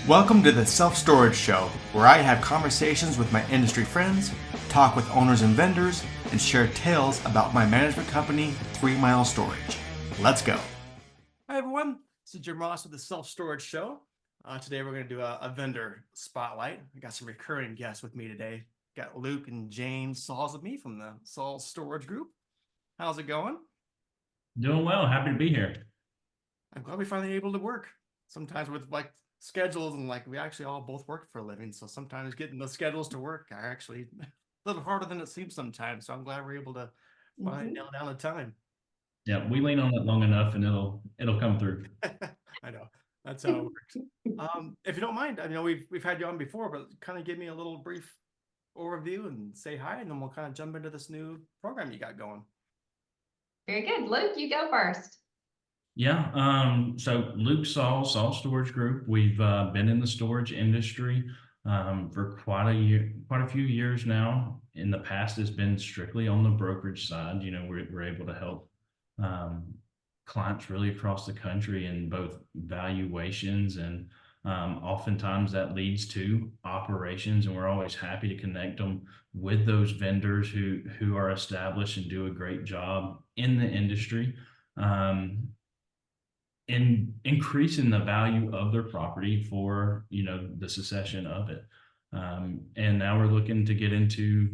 Welcome to the Self Storage Show, where I have conversations with my industry friends, talk with owners and vendors, and share tales about my management company, 3 Mile Storage. Let's go. Hi, everyone. This is Jim Ross with the Self Storage Show. Today, we're going to do a vendor spotlight. I got some recurring guests with me today. Got Luke and Jane Sauls with me from the Sauls Storage Group. How's it going? Doing well. Happy to be here. I'm glad we finally able to work. Sometimes with schedules and we actually all both work for a living. So sometimes getting the schedules to work are actually a little harder than it seems sometimes. So I'm glad we're able to finally nail down the time. Yeah, we lean on it long enough and it'll come through. I know that's how it works. If you don't mind, I know we've had you on before, but kind of give me a little brief overview and say hi, and then we'll kind of jump into this new program you got going. Very good. Luke, you go first. Yeah. So Luke Sauls, Sauls Storage Group. We've been in the storage industry for quite a few years now. In the past, has been strictly on the brokerage side. You know, we're able to help clients really across the country in both valuations and oftentimes that leads to operations, and we're always happy to connect them with those vendors who are established and do a great job in the industry. In increasing the value of their property for the succession of it. And now we're looking to get into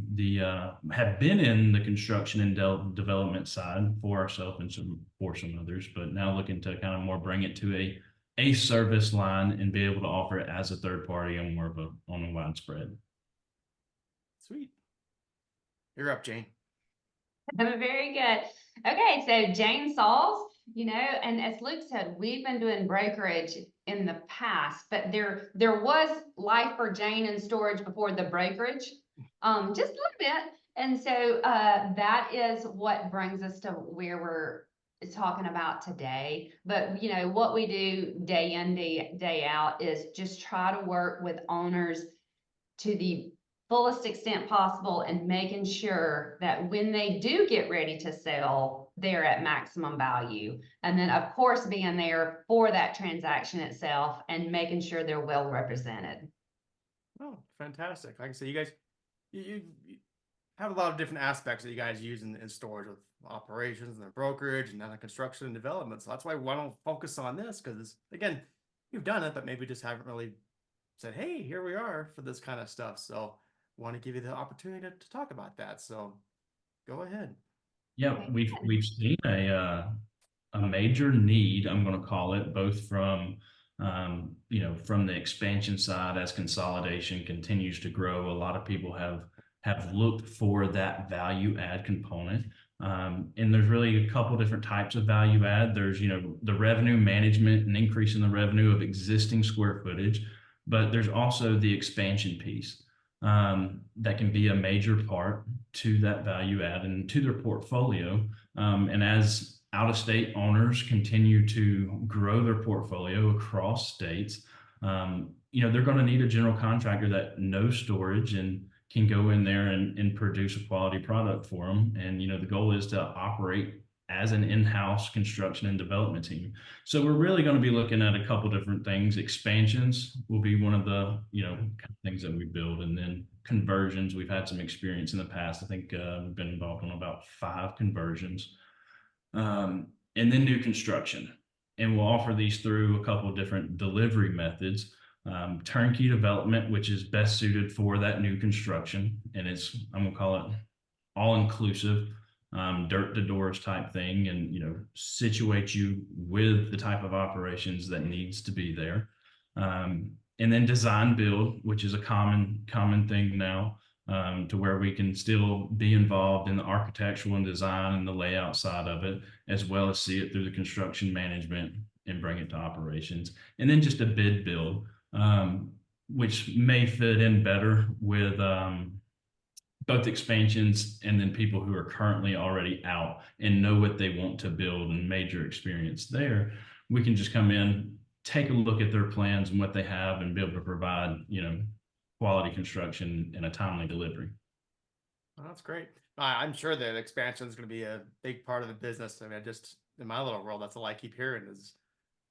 have been in the construction and development side for ourselves and for some others, but now looking to kind of more bring it to a service line and be able to offer it as a third party and more of on a widespread. Sweet. You're up, Jane. Very good. Okay, so Jane Sauls, and as Luke said, we've been doing brokerage in the past, but there was life for Jane in storage before the brokerage, just a little bit. And so that is what brings us to where we're talking about today. But what we do day in, day out is just try to work with owners to the fullest extent possible and making sure that when they do get ready to sell, they're at maximum value. And then of course, being there for that transaction itself and making sure they're well represented. Oh, fantastic. Like I said, you guys, you have a lot of different aspects that you guys use in storage with operations and the brokerage and then the construction and development. So that's why I don't focus on this, because again, you've done it, but maybe just haven't really said, hey, here we are for this kind of stuff. So want to give you the opportunity to talk about that. So go ahead. Yeah, we've seen a major need, I'm going to call it, both from from the expansion side as consolidation continues to grow. A lot of people have looked for that value add component. And there's really a couple different types of value add. There's, the revenue management and increasing the revenue of existing square footage, but there's also the expansion piece that can be a major part to that value add and to their portfolio. And as out-of-state owners continue to grow their portfolio across states, they're going to need a general contractor that knows storage and can go in there and produce a quality product for them. And, the goal is to operate as an in-house construction and development team. So we're really going to be looking at a couple different things. Expansions will be one of the, kind of things that we build, and then conversions. We've had some experience in the past. I think we've been involved in about 5 conversions, and then new construction. And we'll offer these through a couple of different delivery methods. Turnkey development, which is best suited for that new construction. And I'm going to call it all inclusive. Dirt to doors type thing, and situate you with the type of operations that needs to be there. And then design build, which is a common thing now, to where we can still be involved in the architectural and design and the layout side of it, as well as see it through the construction management and bring it to operations. And then just a bid build, which may fit in better with both expansions and then people who are currently already out and know what they want to build and major experience there. We can just come in, take a look at their plans and what they have, and be able to provide, quality construction and a timely delivery. Well, that's great. I'm sure that expansion is going to be a big part of the business. I mean, just in my little world, that's all I keep hearing is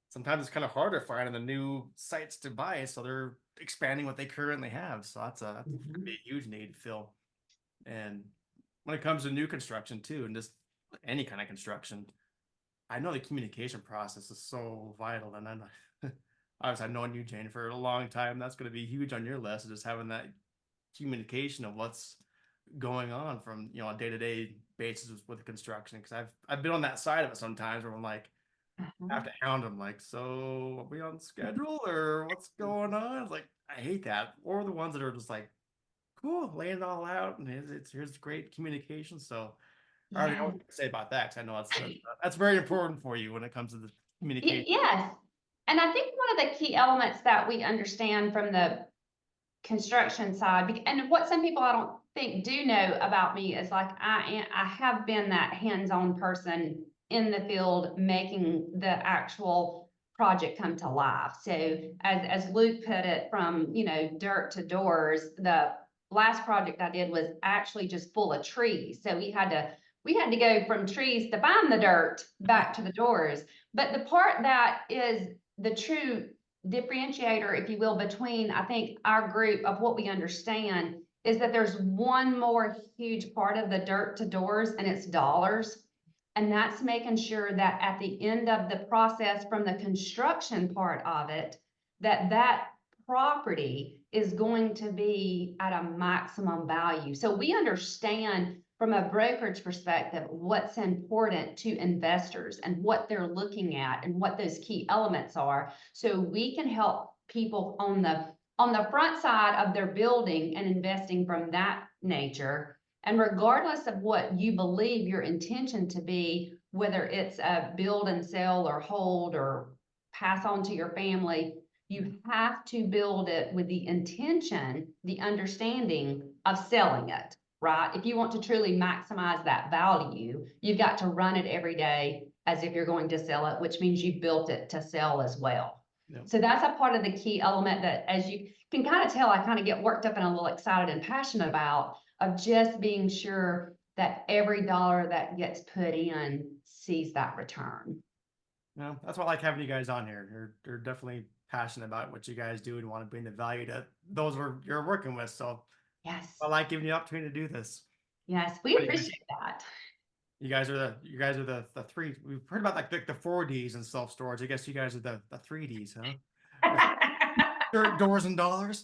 sometimes it's kind of harder finding the new sites to buy, so they're expanding what they currently have. So that's gonna be a huge need to fill. And when it comes to new construction too, and just any kind of construction, I know the communication process is so vital. And then obviously I've known you, Jane, for a long time. That's going to be huge on your list, just having that communication of what's going on from, you know, a day-to-day basis with construction. Because I've been on that side of it sometimes where I'm like, I have to hound them like, so are we on schedule or what's going on? It's like, I hate that. Or the ones that are just like, cool, laying it all out, and here's great communication. So I already know what to say about that, because I know that's very important for you when it comes to the communication. Yes. And I think one of the key elements that we understand from the construction side, and what some people I don't think do know about me is like I have been that hands-on person in the field making the actual project come to life. So as Luke put it, from, you know, dirt to doors, the last project I did was actually just full of trees. So we had to go from trees to find the dirt back to the doors. But the part that is the true differentiator, if you will, between, I think, our group of what we understand is that there's one more huge part of the dirt to doors, and it's dollars. And that's making sure that at the end of the process, from the construction part of it, that property is going to be at a maximum value. So we understand from a brokerage perspective what's important to investors and what they're looking at and what those key elements are. So we can help people on the front side of their building and investing from that nature. And regardless of what you believe your intention to be, whether it's a build and sell or hold or pass on to your family, you have to build it with the intention, the understanding of selling it, right? If you want to truly maximize that value, you've got to run it every day as if you're going to sell it, which means you built it to sell as well. Yep. So that's a part of the key element that, as you can kind of tell, I kind of get worked up and a little excited and passionate about, of just being sure that every dollar that gets put in sees that return. No, that's why I like having you guys on here. You're definitely passionate about what you guys do and want to bring the value to those you're working with. So yes, I like giving you the opportunity to do this. Yes, we appreciate that. You guys are the three. We've heard about like the 4Ds in self-storage. I guess you guys are the 3Ds, huh? Dirt, doors, and dollars.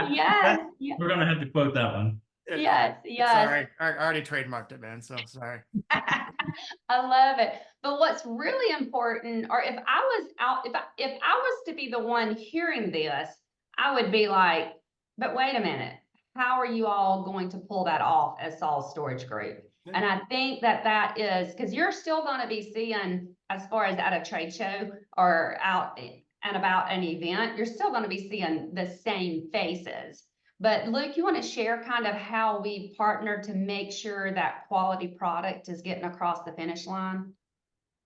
Yes. We're gonna have to quote that one. Yes. Sorry, I already trademarked it, man. So sorry. I love it. But what's really important, or if I was to be the one hearing this, I would be like, but wait a minute, how are you all going to pull that off as Sauls Storage Group? And I think that is because you're still going to be seeing, as far as at a trade show or out and about an event, you're still going to be seeing the same faces. But Luke, you want to share kind of how we partner to make sure that quality product is getting across the finish line?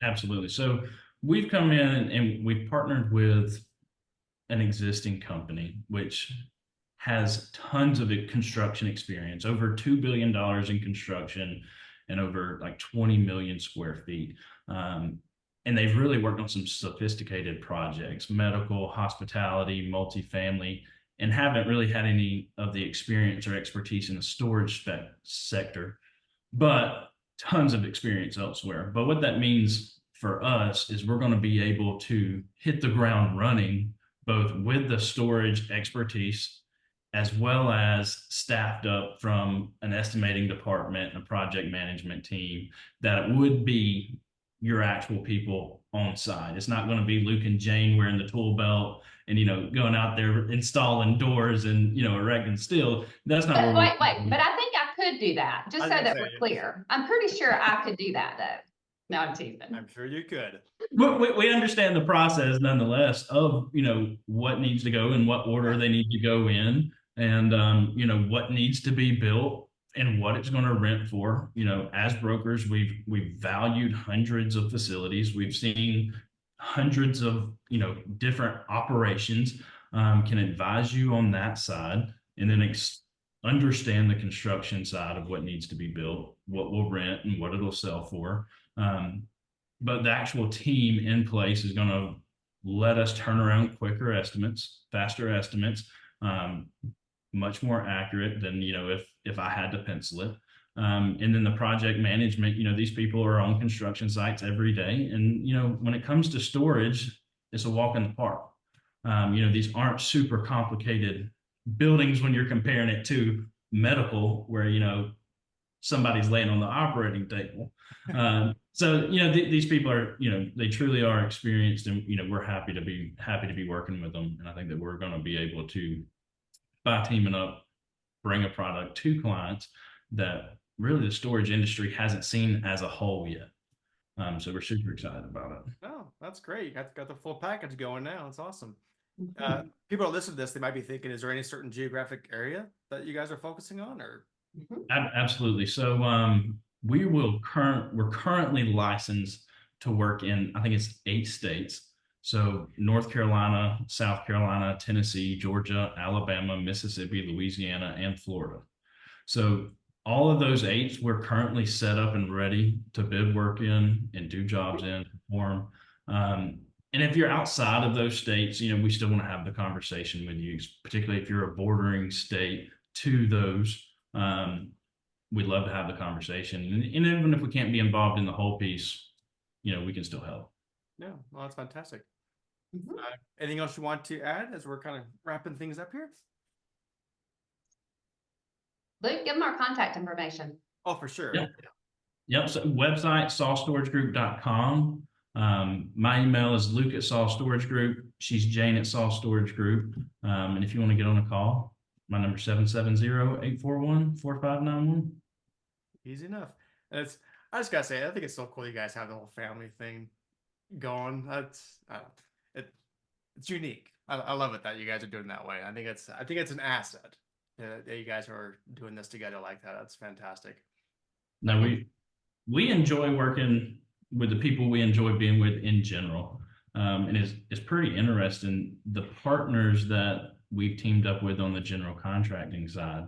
Absolutely. So we've come in and we've partnered with an existing company, which has tons of construction experience, over $2 billion in construction and over like 20 million square feet. And they've really worked on some sophisticated projects, medical, hospitality, multifamily, and haven't really had any of the experience or expertise in the storage sector, but tons of experience elsewhere. But what that means for us is we're going to be able to hit the ground running, both with the storage expertise, as well as staffed up from an estimating department and a project management team, that it would be your actual people on site. It's not going to be Luke and Jane wearing the tool belt and, you know, going out there installing doors and, you know, erecting steel. That's not but what wait, but I think I could do that, just so that we're clear. I'm pretty sure I could do that, though. No, I'm teasing. I'm sure you could. We understand the process nonetheless of, you know, what needs to go in what order they need to go in, and you know, what needs to be built and what it's going to rent for. You know, as brokers, we've valued hundreds of facilities. We've seen hundreds of, you know, different operations, can advise you on that side, and then understand the construction side of what needs to be built, what will rent and what it'll sell for. But the actual team in place is going to let us turn around quicker estimates, faster estimates, much more accurate than, if I had to pencil it. And then the project management, these people are on construction sites every day. And, when it comes to storage, it's a walk in the park. These aren't super complicated buildings when you're comparing it to medical, where, somebody's laying on the operating table. So, these people are, they truly are experienced, and, we're happy to be working with them. And I think that we're going to be able to, by teaming up, bring a product to clients that really the storage industry hasn't seen as a whole yet. So we're super excited about it. Oh, that's great. You got the full package going now. It's awesome. Mhm. People are listening to this, they might be thinking, is there any certain geographic area that you guys are focusing on, or? Mhm. Absolutely. So we're currently licensed to work in, I think it's 8 states. So North Carolina, South Carolina, Tennessee, Georgia, Alabama, Mississippi, Louisiana, and Florida. So all of those 8, we're currently set up and ready to bid work in and do jobs in, perform. And if you're outside of those states, we still want to have the conversation with you, particularly if you're a bordering state to those. We'd love to have the conversation. And even if we can't be involved in the whole piece, we can still help. Yeah, well, that's fantastic. Mhm. Anything else you want to add as we're kind of wrapping things up here? Luke, give them our contact information. Oh, for sure. Yep. So website, saulstoragegroup.com. My email is Luke at Sauls Storage Group. She's Jane at Sauls Storage Group. And if you want to get on a call, my number is 770-841-4591. Easy enough. And I just gotta say, I think it's so cool you guys have the whole family thing going. It's unique. I love it that you guys are doing that way. I think it's an asset that you guys are doing this together like that. That's fantastic. Now we enjoy working with the people we enjoy being with in general. And it's pretty interesting. The partners that we've teamed up with on the general contracting side,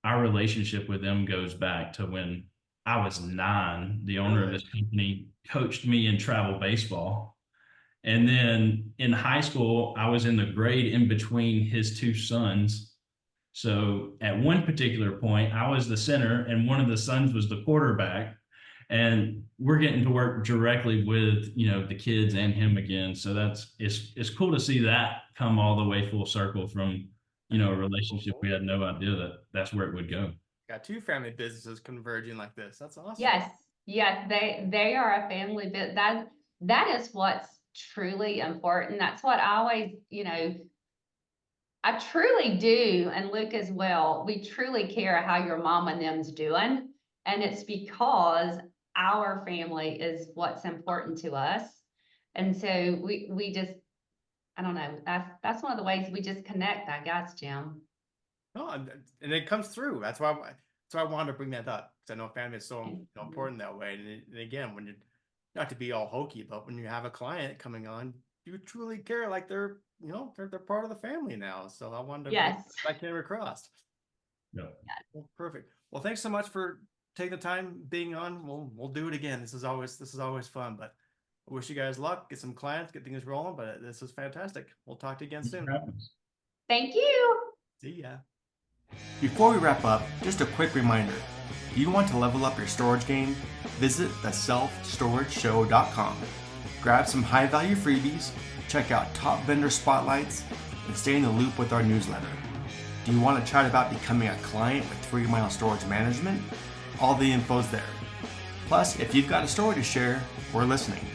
our relationship with them goes back to when I was 9. The owner of this company coached me in travel baseball. And then in high school, I was in the grade in between his 2 sons. So at one particular point, I was the center and one of the sons was the quarterback. And we're getting to work directly with, the kids and him again. So it's cool to see that come all the way full circle from, a relationship we had no idea that's where it would go. Got 2 family businesses converging like this. That's awesome. Yes, they are a family bit. That is what's truly important. That's what I always, I truly do, and Luke as well. We truly care how your mom and them's doing, and it's because our family is what's important to us. And so we just, I don't know, that's one of the ways we just connect, I guess, Jim. No, and it comes through. That's why I wanted to bring that up, because I know family is so important that way. And again, when you're not to be all hokey, but when you have a client coming on, you truly care, like they're part of the family now. So I wanted to Yes. get that came across. Yeah. Well, perfect. Well, thanks so much for taking the time being on. We'll do it again. This is always fun, but I wish you guys luck, get some clients, get things rolling, but this is fantastic. We'll talk to you again soon. Thank you. See ya. Before we wrap up, just a quick reminder. Do you want to level up your storage game? Visit theselfstorageshow.com. Grab some high-value freebies, check out top vendor spotlights, and stay in the loop with our newsletter. Do you want to chat about becoming a client with 3 Mile Storage Management? All the info's there. Plus, if you've got a story to share, we're listening.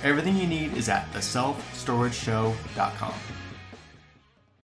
Everything you need is at theselfstorageshow.com.